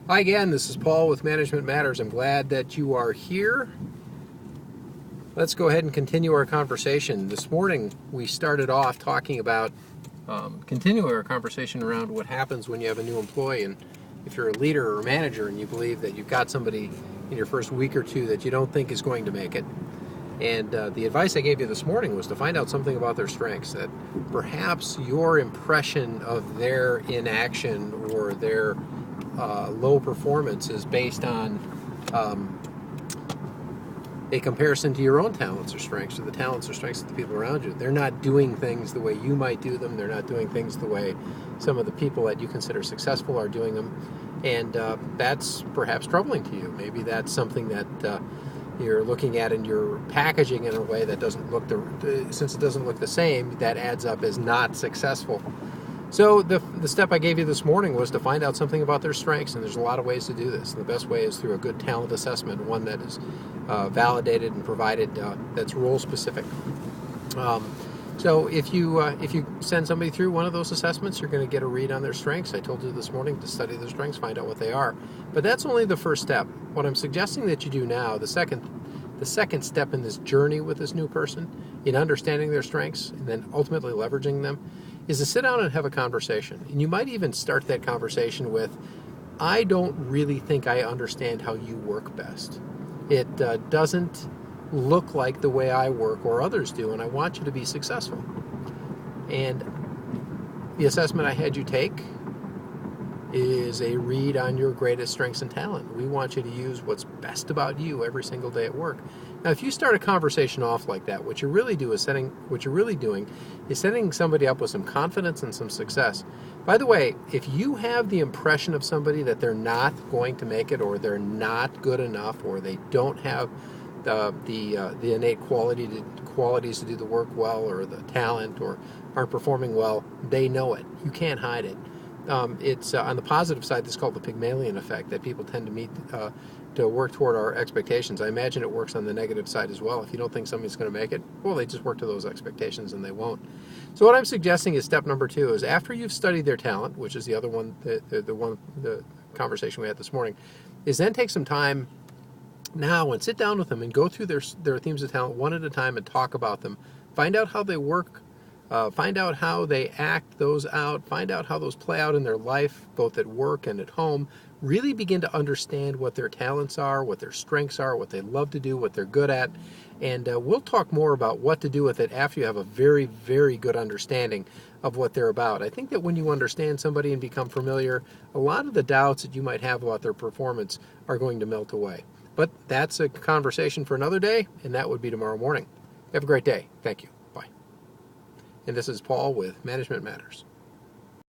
Hi again, this is Paul with Management Matters. I'm glad that you are here. Let's go ahead and continue our conversation. This morning we started off talking about continuing our conversation around what happens when you have a new employee, and if you're a leader or a manager and you believe that you've got somebody in your first week or two that you don't think is going to make it. And the advice I gave you this morning was to find out something about their strengths, that perhaps your impression of their inaction or their low performance is based on a comparison to your own talents or strengths, or the talents or strengths of the people around you. They're not doing things the way you might do them. They're not doing things the way some of the people that you consider successful are doing them. And that's perhaps troubling to you. Maybe that's something that you're looking at in your packaging in a way that doesn't look, since it doesn't look the same, that adds up as not successful. So the step I gave you this morning was to find out something about their strengths, and there's a lot of ways to do this. And the best way is through a good talent assessment, one that is validated and provided, that's role specific. So if you send somebody through one of those assessments, you're going to get a read on their strengths. I told you this morning to study their strengths, find out what they are. But that's only the first step. What I'm suggesting that you do now, the second step in this journey with this new person, in understanding their strengths and then ultimately leveraging them, is to sit down and have a conversation. And you might even start that conversation with, I don't really think I understand how you work best. It doesn't look like the way I work or others do, and I want you to be successful. And the assessment I had you take is a read on your greatest strengths and talent. We want you to use what's best about you every single day at work. Now, if you start a conversation off like that, what you're really doing is setting somebody up with some confidence and some success. By the way, if you have the impression of somebody that they're not going to make it, or they're not good enough, or they don't have the innate qualities to do the work well, or the talent, or aren't performing well, they know it. You can't hide it. It's on the positive side, it's called the Pygmalion effect, that people tend to work toward our expectations. I imagine it works on the negative side as well. If you don't think somebody's going to make it, well, they just work to those expectations and they won't. So what I'm suggesting is step number 2 is, after you've studied their talent, which is the other one, the conversation we had this morning, is then take some time now and sit down with them and go through their themes of talent one at a time and talk about them. Find out how they work. Find out how they act those out. Find out how those play out in their life, both at work and at home. Really begin to understand what their talents are, what their strengths are, what they love to do, what they're good at. And we'll talk more about what to do with it after you have a very, very good understanding of what they're about. I think that when you understand somebody and become familiar, a lot of the doubts that you might have about their performance are going to melt away. But that's a conversation for another day, and that would be tomorrow morning. Have a great day. Thank you. And this is Paul with Management Matters.